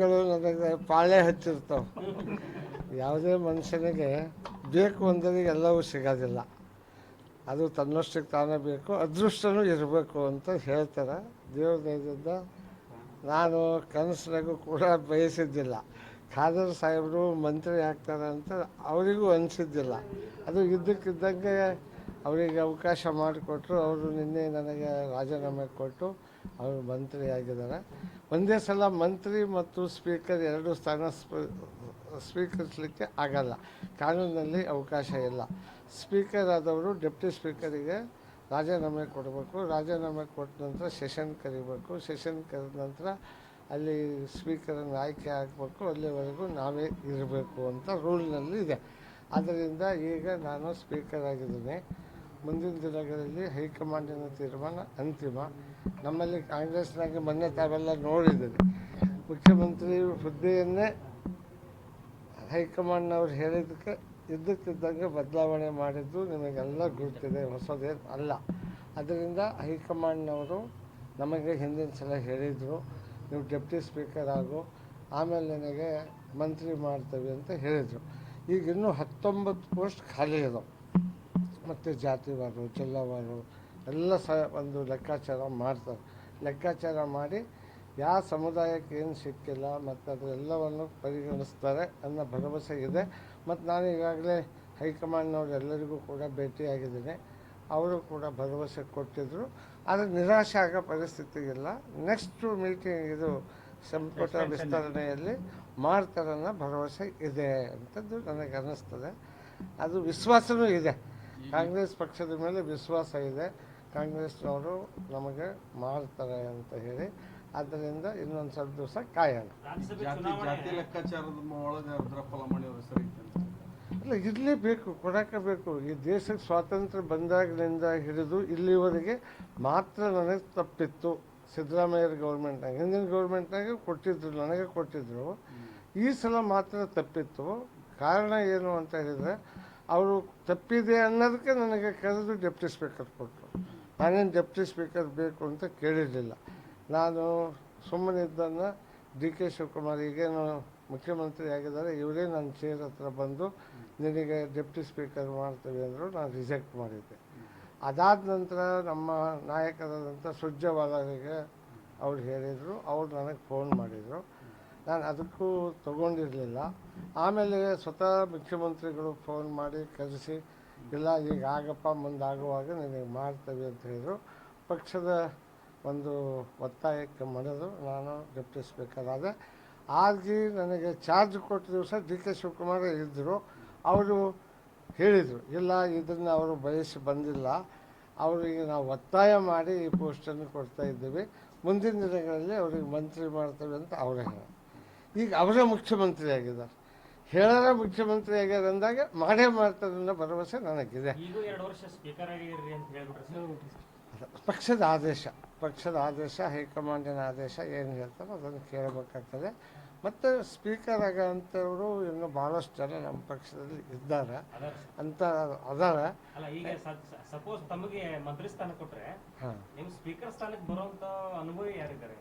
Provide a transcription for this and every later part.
ಗಳು ನನಗೆ ಪಾಳೆ ಹಚ್ಚಿರ್ತಾವೆ. ಯಾವುದೇ ಮನುಷ್ಯನಿಗೆ ಬೇಕು ಅಂದರೆ ಎಲ್ಲವೂ ಸಿಗೋದಿಲ್ಲ. ಅದು ತನ್ನಷ್ಟಕ್ಕೆ ತಾನೇ ಬೇಕು, ಅದೃಷ್ಟನೂ ಇರಬೇಕು ಅಂತ ಹೇಳ್ತಾರೆ. ದೇವ್ರ ದಯದಿಂದ ನಾನು ಕನಸಿನಾಗೂ ಕೂಡ ಬಯಸಿದ್ದಿಲ್ಲ. ಖಾದರ್ ಸಾಹೇಬರು ಮಂತ್ರಿ ಆಗ್ತಾರೆ ಅಂತ ಅವರಿಗೂ ಅನಿಸಿದ್ದಿಲ್ಲ. ಅದು ಇದ್ದಕ್ಕಿದ್ದಂಗೆ ಅವರಿಗೆ ಅವಕಾಶ ಮಾಡಿಕೊಟ್ರು. ಅವರು ನಿನ್ನೆ ನನಗೆ ರಾಜೀನಾಮೆ ಕೊಟ್ಟು ಅವರು ಮಂತ್ರಿ ಆಗಿದ್ದಾರೆ. ಒಂದೇ ಸಲ ಮಂತ್ರಿ ಮತ್ತು ಸ್ಪೀಕರ್ ಎರಡು ಸ್ಥಾನ ಸ್ವೀಕರಿಸಲಿಕ್ಕೆ ಆಗಲ್ಲ, ಕಾನೂನಿನಲ್ಲಿ ಅವಕಾಶ ಇಲ್ಲ. ಸ್ಪೀಕರ್ ಆದವರು ಡೆಪ್ಟಿ ಸ್ಪೀಕರಿಗೆ ರಾಜೀನಾಮೆ ಕೊಡಬೇಕು. ರಾಜೀನಾಮೆ ಕೊಟ್ಟ ನಂತರ ಸೆಷನ್ ಕರಿಬೇಕು. ಸೆಷನ್ ಕರೆದ ನಂತರ ಅಲ್ಲಿ ಸ್ಪೀಕರನ್ನು ಆಯ್ಕೆ ಆಗಬೇಕು. ಅಲ್ಲಿವರೆಗೂ ನಾವೇ ಇರಬೇಕು ಅಂತ ರೂಲ್ನಲ್ಲಿ ಇದೆ. ಆದ್ದರಿಂದ ಈಗ ನಾನು ಸ್ಪೀಕರ್ ಆಗಿದ್ದೀನಿ. ಮುಂದಿನ ದಿನಗಳಲ್ಲಿ ಹೈಕಮಾಂಡಿನ ತೀರ್ಮಾನ ಅಂತಿಮ. ನಮ್ಮಲ್ಲಿ ಕಾಂಗ್ರೆಸ್ನಾಗೆ ಮೊನ್ನೆ ತಾವೆಲ್ಲ ನೋಡಿದ್ದೀರಿ, ಮುಖ್ಯಮಂತ್ರಿ ಹುದ್ದೆಯನ್ನೇ ಹೈಕಮಾಂಡ್ನವ್ರು ಹೇಳಿದ್ದಕ್ಕೆ ಇದ್ದಕ್ಕಿದ್ದಂಗೆ ಬದಲಾವಣೆ ಮಾಡಿದ್ದು ನಿಮಗೆಲ್ಲ ಗುರುತಿದೆ, ಹೊಸದೇನು ಅಲ್ಲ. ಅದರಿಂದ ಹೈಕಮಾಂಡ್ನವರು ನಮಗೆ ಹಿಂದಿನ ಸಲ ಹೇಳಿದರು, ನೀವು ಡೆಪ್ಟಿ ಸ್ಪೀಕರ್ ಆಗು, ಆಮೇಲೆ ನನಗೆ ಮಂತ್ರಿ ಮಾಡ್ತೇವೆ ಅಂತ ಹೇಳಿದರು. ಈಗ ಇನ್ನೂ 19 ಪೋಸ್ಟ್ ಖಾಲಿ ಇದಾವೆ. ಮತ್ತು ಜಾತಿವಾರು ಜಿಲ್ಲಾವಾರು ಎಲ್ಲ ಒಂದು ಲೆಕ್ಕಾಚಾರ ಮಾಡ್ತಾರೆ. ಲೆಕ್ಕಾಚಾರ ಮಾಡಿ ಯಾವ ಸಮುದಾಯಕ್ಕೆ ಏನು ಸಿಕ್ಕಿಲ್ಲ ಮತ್ತು ಅದರೆಲ್ಲವನ್ನು ಪರಿಗಣಿಸ್ತಾರೆ ಅನ್ನೋ ಭರವಸೆ ಇದೆ. ಮತ್ತು ನಾನು ಈಗಾಗಲೇ ಹೈಕಮಾಂಡ್ನವ್ರು ಎಲ್ಲರಿಗೂ ಕೂಡ ಭೇಟಿಯಾಗಿದ್ದೀನಿ. ಅವರು ಕೂಡ ಭರವಸೆ ಕೊಟ್ಟಿದ್ದರು. ಆದರೆ ನಿರಾಶೆ ಆಗೋ ಪರಿಸ್ಥಿತಿ ಇಲ್ಲ. ನೆಕ್ಸ್ಟು ಮೀಟಿಂಗ್ ಇದು ಸಂಪುಟ ವಿಸ್ತರಣೆಯಲ್ಲಿ ಮಾಡ್ತಾರನ್ನೋ ಭರವಸೆ ಇದೆ ಅಂತದ್ದು ನನಗೆ ಅನ್ನಿಸ್ತದೆ. ಅದು ವಿಶ್ವಾಸವೂ ಇದೆ. ಕಾಂಗ್ರೆಸ್ ಪಕ್ಷದ ಮೇಲೆ ವಿಶ್ವಾಸ ಇದೆ. ಕಾಂಗ್ರೆಸ್ನವರು ನಮಗೆ ಮಾಡ್ತಾರೆ ಅಂತ ಹೇಳಿ. ಆದ್ದರಿಂದ ಇನ್ನೊಂದು ಸ್ವಲ್ಪ ದಿವಸ ಕಾಯೋಣ. ಅಲ್ಲ, ಇರಲೇಬೇಕು, ಕೊಡೋಕ್ಕಬೇಕು. ಈ ದೇಶಕ್ಕೆ ಸ್ವಾತಂತ್ರ್ಯ ಬಂದಾಗಿನಿಂದ ಹಿಡಿದು ಇಲ್ಲಿವರೆಗೆ ಮಾತ್ರ ನನಗೆ ತಪ್ಪಿತ್ತು. ಸಿದ್ದರಾಮಯ್ಯರ ಗೌರ್ಮೆಂಟ್ನಾಗ, ಹಿಂದಿನ ಗೌರ್ಮೆಂಟ್ನಾಗ ಕೊಟ್ಟಿದ್ರು, ನನಗೆ ಕೊಟ್ಟಿದ್ದರು. ಈ ಸಲ ಮಾತ್ರ ತಪ್ಪಿತ್ತು. ಕಾರಣ ಏನು ಅಂತ ಹೇಳಿದರೆ, ಅವರು ತಪ್ಪಿದೆ ಅನ್ನೋದಕ್ಕೆ ನನಗೆ ಕರೆದು ಡೆಪ್ಟಿ ಸ್ಪೀಕರ್ ಕೊಟ್ಟರು. ನಾನೇನು ಡೆಪ್ಟಿ ಸ್ಪೀಕರ್ ಬೇಕು ಅಂತ ಕೇಳಿರಲಿಲ್ಲ. ನಾನು ಸುಮ್ಮನಿದ್ದನ್ನು ಡಿ ಕೆ ಶಿವಕುಮಾರ್ ಈಗೇನು ಮುಖ್ಯಮಂತ್ರಿ ಆಗಿದ್ದಾರೆ, ಇವರೇ ನನ್ನ ಚೇರ್ ಹತ್ರ ಬಂದು ನಿನಗೆ ಡೆಪ್ಟಿ ಸ್ಪೀಕರ್ ಮಾಡ್ತೀವಿ ಅಂದರು. ನಾನು ರಿಜೆಕ್ಟ್ ಮಾಡಿದ್ದೆ. ಅದಾದ ನಂತರ ನಮ್ಮ ನಾಯಕರಾದಂಥ ಸುರ್ಜೇವಾಲಾರಿಗೆ ಅವ್ರು ಹೇಳಿದರು. ಅವ್ರು ನನಗೆ ಫೋನ್ ಮಾಡಿದರು. ನಾನು ಅದಕ್ಕೂ ತೊಗೊಂಡಿರಲಿಲ್ಲ. ಆಮೇಲೆ ಸ್ವತಃ ಮುಖ್ಯಮಂತ್ರಿಗಳು ಫೋನ್ ಮಾಡಿ ಕರೆಸಿ, ಇಲ್ಲ ಈಗ ಆಗಪ್ಪ, ಮುಂದಾಗುವಾಗ ನಿನಗೆ ಮಾಡ್ತೇವೆ ಅಂತ ಹೇಳಿದರು. ಪಕ್ಷದ ಒಂದು ಒತ್ತಾಯಕ್ಕೆ ಮಣಿದು ನಾನು ಡೆಪ್ಟಿ ಸ್ಪೀಕರ್ ಆದೆ. ಆಗಿ ನನಗೆ ಚಾರ್ಜ್ ಕೊಟ್ಟ ದಿವಸ ಡಿ ಕೆ ಶಿವಕುಮಾರ್ ಇದ್ದರು. ಅವರು ಹೇಳಿದರು, ಇಲ್ಲ ಇದನ್ನು ಅವರು ಬಯಸಿ ಬಂದಿಲ್ಲ, ಅವರಿಗೆ ನಾವು ಒತ್ತಾಯ ಮಾಡಿ ಈ ಪೋಸ್ಟನ್ನು ಕೊಡ್ತಾ ಇದ್ದೀವಿ, ಮುಂದಿನ ದಿನಗಳಲ್ಲಿ ಅವ್ರಿಗೆ ಮಂತ್ರಿ ಮಾಡ್ತೇವೆ ಅಂತ ಅವರೇ ಹೇಳಿ. ಈಗ ಅವರೇ ಮುಖ್ಯಮಂತ್ರಿ ಆಗಿದ್ದಾರೆ. ಹೇಳೋರ ಮುಖ್ಯಮಂತ್ರಿ ಆಗ್ಯಾರ ಅಂದಾಗ ಮಾಡೇ ಮಾಡ್ತಾರೆ ಅನ್ನೋ ಭರವಸೆ ನನಗಿದೆ. ಪಕ್ಷದ ಆದೇಶ ಹೈಕಮಾಂಡಿನ ಆದೇಶ ಏನು ಹೇಳ್ತಾರೋ ಅದನ್ನು ಕೇಳಬೇಕಾಗ್ತದೆ. ಮತ್ತು ಸ್ಪೀಕರ್ ಆಗೋಂಥವರು ಇನ್ನೂ ಭಾಳಷ್ಟು ಜನ ನಮ್ಮ ಪಕ್ಷದಲ್ಲಿ ಇದ್ದಾರೆ ಅಂತ ಅದಾರ. ಸಪೋಸ್ ತಮಗೆ ಮಂತ್ರಿ ಸ್ಥಾನ ಕೊಟ್ಟರೆ ನಿಮ್ಮ ಸ್ಪೀಕರ್ ಸ್ಥಾನಕ್ಕೆ ಬರುವಂತ ಅನುಭವಿ ಯಾರಿದ್ದಾರೆ?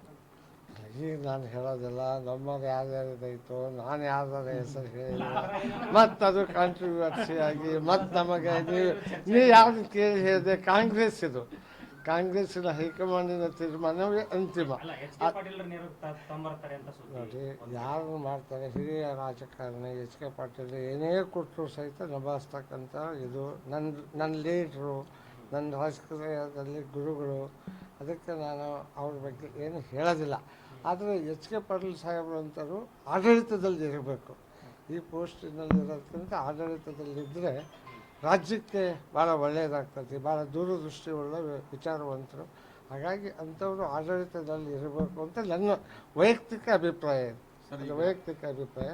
ಈಗ ನಾನು ಹೇಳೋದಿಲ್ಲ. ನಮ್ಮದು ಯಾರ್ಯಾರಿದಾಯಿತು, ನಾನು ಯಾರ್ದಾರ ಹೆಸರು ಹೇಳಿಲ್ಲ, ಮತ್ತು ಅದು ಕಾಂಟ್ರವರ್ಸಿ ಆಗಿ ಮತ್ತು ನಮಗೆ ನೀವು ಯಾವ್ದು ಕೇಳಿ ಹೇಳಿದೆ. ಕಾಂಗ್ರೆಸ್ಸಿನ ಹೈಕಮಾಂಡಿನ ತೀರ್ಮಾನವೇ ಅಂತಿಮ. ನೋಡಿ, ಯಾರು ಮಾಡ್ತಾರೆ, ಹಿರಿಯ ರಾಜಕಾರಣಿ ಎಚ್ ಕೆ ಪಾಟೀಲ್ ಏನೇ ಕೊಟ್ಟರು ಸಹಿತ ನಿಭಾಯಿಸ್ತಕ್ಕಂಥ ಇದು ನನ್ನ ಲೀಡ್ರು, ನನ್ನ ರಾಜಕೀಯದಲ್ಲಿ ಗುರುಗಳು. ಅದಕ್ಕೆ ನಾನು ಅವ್ರ ಬಗ್ಗೆ ಏನು ಹೇಳೋದಿಲ್ಲ. ಆದರೆ ಎಚ್ ಕೆ ಪಾಟೀಲ್ ಸಾಹೇಬರು ಅಂತವರು ಆಡಳಿತದಲ್ಲಿ ಇರಬೇಕು. ಈ ಪೋಸ್ಟಿನಲ್ಲಿರೋದಕ್ಕಿಂತ ಆಡಳಿತದಲ್ಲಿದ್ದರೆ ರಾಜ್ಯಕ್ಕೆ ಭಾಳ ಒಳ್ಳೆಯದಾಗ್ತದೆ. ಭಾಳ ದೂರದೃಷ್ಟಿಯುಳ್ಳ ವಿಚಾರವಂತರು. ಹಾಗಾಗಿ ಅಂಥವರು ಆಡಳಿತದಲ್ಲಿ ಇರಬೇಕು ಅಂತ ನನ್ನ ವೈಯಕ್ತಿಕ ಅಭಿಪ್ರಾಯ ಇದೆ. ವೈಯಕ್ತಿಕ ಅಭಿಪ್ರಾಯ.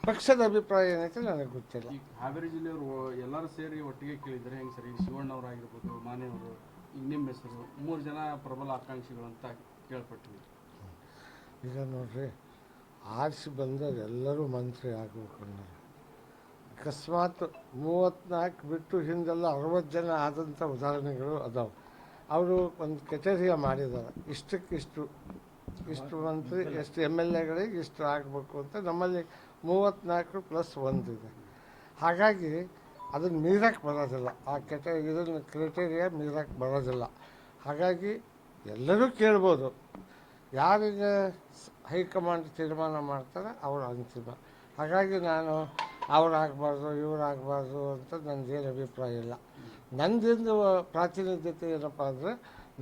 ಪಕ್ಷದ ಅಭಿಪ್ರಾಯ ಏನೈತೆ ನನಗೆ ಗೊತ್ತಿಲ್ಲ. ಈಗ ಹಾವೇರಿ ಜಿಲ್ಲೆಯವರು ಎಲ್ಲರೂ ಸೇರಿ ಒಟ್ಟಿಗೆ ಕೇಳಿದರೆ ಹೆಂಗೆ ಸರ್? ಈಗ ಶಿವಣ್ಣವರಾಗಿರ್ಬೋದು, ಮಾನೆಯವರು, ಈಗ ನಿಮ್ಮ ಹೆಸರು 3 ಜನ ಪ್ರಬಲ ಆಕಾಂಕ್ಷಿಗಳು ಅಂತ ಕೇಳ್ಪಟ್ಟಿವಿ. ಈಗ ನೋಡ್ರಿ, ಆರಿಸಿ ಬಂದವರು ಎಲ್ಲರೂ ಮಂತ್ರಿ ಆಗಬೇಕು ಅನ್ನೋದು. ಅಕಸ್ಮಾತ್ 34 ಬಿಟ್ಟು ಹಿಂದೆಲ್ಲ 60 ಜನ ಆದಂಥ ಉದಾಹರಣೆಗಳು ಅದಾವೆ. ಅವರು ಒಂದು ಕ್ರೈಟೇರಿಯಾ ಮಾಡಿದ್ದಾರೆ, ಇಷ್ಟಕ್ಕಿಷ್ಟು ಇಷ್ಟು ಮಂತ್ರಿ ಎಷ್ಟು MLAಗಳಿಗೆ ಇಷ್ಟು ಆಗಬೇಕು ಅಂತ ನಮ್ಮಲ್ಲಿ 34+1 ಇದೆ. ಹಾಗಾಗಿ ಅದನ್ನು ಮೀರಕ್ಕೆ ಬರೋದಿಲ್ಲ, ಆ ಇದನ್ನು ಕ್ರೈಟೇರಿಯಾ ಮೀರಕ್ಕೆ ಬರೋದಿಲ್ಲ. ಹಾಗಾಗಿ ಎಲ್ಲರೂ ಕೇಳ್ಬೋದು, ಯಾರಿಗೆ ಹೈಕಮಾಂಡ್ ತೀರ್ಮಾನ ಮಾಡ್ತಾರೆ ಅವರು ಅಂತಿಮ. ಹಾಗಾಗಿ ನಾನು ಅವರಾಗಬಾರ್ದು ಇವರಾಗಬಾರ್ದು ಅಂತ ನನ್ನದೇನು ಅಭಿಪ್ರಾಯ ಇಲ್ಲ. ನನ್ನದಿಂದ ಪ್ರಾತಿನಿಧ್ಯತೆ ಏನಪ್ಪ ಅಂದರೆ,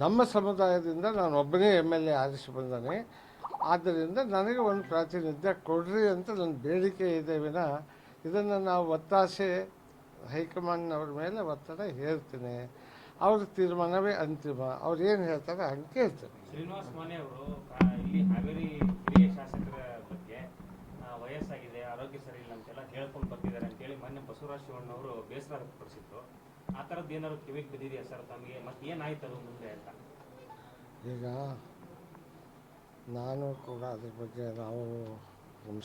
ನಮ್ಮ ಸಮುದಾಯದಿಂದ ನಾನು ಒಬ್ಬನೇ MLA ಆರಿಸಿ ಬಂದಾನೆ. ಆದ್ದರಿಂದ ನನಗೆ ಒಂದು ಪ್ರಾತಿನಿಧ್ಯ ಕೊಡ್ರಿ ಅಂತ ನನ್ನ ಬೇಡಿಕೆ ಇದೆ ವಿನ ಇದನ್ನು ನಾವು ಒತ್ತಾಸೆ ಹೈಕಮಾಂಡ್ನವ್ರ ಮೇಲೆ ಒತ್ತಡ ಹೇರ್ತೀನಿ. ಅವ್ರ ತೀರ್ಮಾನವೇ ಅಂತಿಮ, ಅವ್ರು ಏನು ಹೇಳ್ತಾರೆ ಹಂಗೆ ಕೇಳ್ತೀನಿ. ಶ್ರೀನಿವಾಸ ಮಾನೆ ಅವರು ಇಲ್ಲಿ ಹಾವೇರಿ ಹಿರಿಯ ಶಾಸಕರ ಬಗ್ಗೆ ವಯಸ್ಸಾಗಿದೆ, ಆರೋಗ್ಯ ಸರಿ ಇಲ್ಲ ಅಂತೆಲ್ಲ ಹೇಳ್ಕೊಂಡು ಬರ್ತಿದ್ದಾರೆ ಅಂತೇಳಿ ಮೊನ್ನೆ ಬಸವರಾಜ ಶಿವಣ್ಣವರು ಬೇಸರ ವ್ಯಕ್ತಪಡಿಸಿದ್ರು. ಆ ಥರದ್ದು ಏನಾದ್ರು ಕಿವಿಗೆ ಬಿದ್ದಿದೆಯಾ ಸರ್ ತಮಗೆ? ಮತ್ತೆ ಏನಾಯ್ತು ಅದು ಮುಂದೆ ಅಂತ? ಈಗ ನಾನು ಕೂಡ ಅದ್ರ ಬಗ್ಗೆ ನಾವು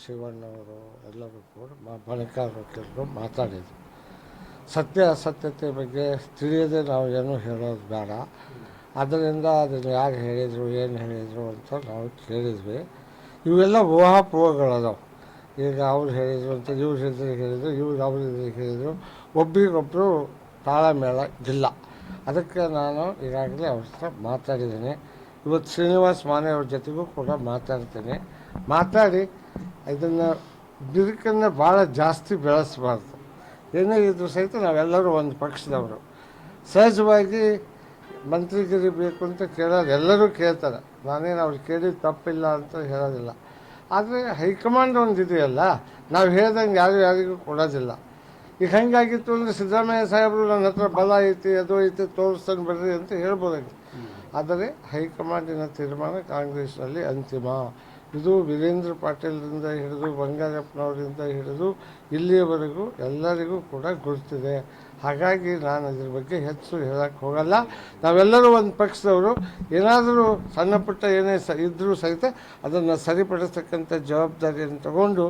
ಶಿವಣ್ಣವರು ಎಲ್ಲರೂ ಕೂಡ ಬಣಕಾರ್ ವಕೀಲರು ಮಾತಾಡಿದ್ರು. ಸತ್ಯ ಅಸತ್ಯತೆ ಬಗ್ಗೆ ತಿಳಿಯದೆ ನಾವು ಏನೂ ಹೇಳೋದು ಬೇಡ. ಅದರಿಂದ ಅದನ್ನು ಯಾರು ಹೇಳಿದರು ಏನು ಹೇಳಿದರು ಅಂತ ನಾವು ಕೇಳಿದ್ವಿ. ಇವೆಲ್ಲ ಊಹಾಪೋಹಗಳದಾವೆ. ಈಗ ಅವ್ರು ಹೇಳಿದರು ಅಂತ ಇವ್ರು ಹೇಳಿದರು, ಇವ್ರು ಅವ್ರು ಹೇಳಿದರು, ಒಬ್ರಿಗೊಬ್ಬರು ತಾಳಮೇಳ ಇಲ್ಲ. ಅದಕ್ಕೆ ನಾನು ಈಗಾಗಲೇ ಅವ್ರ ಹತ್ರ ಮಾತಾಡಿದ್ದೀನಿ. ಇವತ್ತು ಶ್ರೀನಿವಾಸ ಮಾನೆ ಅವ್ರ ಜೊತೆಗೂ ಕೂಡ ಮಾತಾಡ್ತೀನಿ. ಮಾತಾಡಿ ಇದನ್ನು ಬಿರುಕನ್ನು ಭಾಳ ಜಾಸ್ತಿ ಬೆಳೆಸಬಾರ್ದು. ಏನೇ ಇದ್ರೂ ಸಹಿತ ನಾವೆಲ್ಲರೂ ಒಂದು ಪಕ್ಷದವರು. ಸಹಜವಾಗಿ ಮಂತ್ರಿಗಿರಿ ಬೇಕು ಅಂತ ಕೇಳೋದು ಎಲ್ಲರೂ ಕೇಳ್ತಾರೆ, ನಾನೇನು ಅವ್ರು ಕೇಳಿದ್ದು ತಪ್ಪಿಲ್ಲ ಅಂತ ಹೇಳೋದಿಲ್ಲ. ಆದರೆ ಹೈಕಮಾಂಡ್ ಒಂದು ಇದೆಯಲ್ಲ, ನಾವು ಹೇಳ್ದಂಗೆ ಯಾರಿಗೂ ಕೊಡೋದಿಲ್ಲ. ಈಗ ಹೆಂಗಾಗಿತ್ತು ಅಂದರೆ, ಸಿದ್ದರಾಮಯ್ಯ ಸಾಹೇಬರು ನನ್ನ ಹತ್ರ ಬಲ ಐತಿ ಅದು ಐತಿ ತೋರಿಸ್ತಾನೆ ಬರ್ರಿ ಅಂತ ಹೇಳ್ಬೋದಾಗಿತ್ತು. ಆದರೆ ಹೈಕಮಾಂಡಿನ ತೀರ್ಮಾನ ಕಾಂಗ್ರೆಸ್ನಲ್ಲಿ ಅಂತಿಮ. ಇದು ವೀರೇಂದ್ರ ಪಾಟೀಲ್ರಿಂದ ಹಿಡಿದು ಬಂಗಾರಪ್ಪನವರಿಂದ ಹಿಡಿದು ಇಲ್ಲಿಯವರೆಗೂ ಎಲ್ಲರಿಗೂ ಕೂಡ ಗುರುತಿದೆ. ಹಾಗಾಗಿ ನಾನು ಇದ್ರ ಬಗ್ಗೆ ಹೆಚ್ಚು ಹೇಳಕ್ಕೆ ಹೋಗಲ್ಲ. ನಾವೆಲ್ಲರೂ ಒಂದು ಪಕ್ಷದವರು. ಏನಾದರೂ ಸಣ್ಣ ಪುಟ್ಟ ಏನೇ ಇದ್ದರೂ ಸಹಿತ ಅದನ್ನು ಸರಿಪಡಿಸ್ತಕ್ಕಂಥ ಜವಾಬ್ದಾರಿಯನ್ನು ತಗೊಂಡು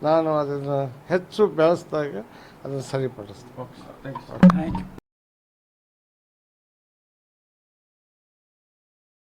ನಾನು ಅದನ್ನು ಹೆಚ್ಚು ಬೆಳೆಸಿದಾಗ ಅದನ್ನು ಸರಿಪಡಿಸ್ತೀನಿ. Okay sir, thank you.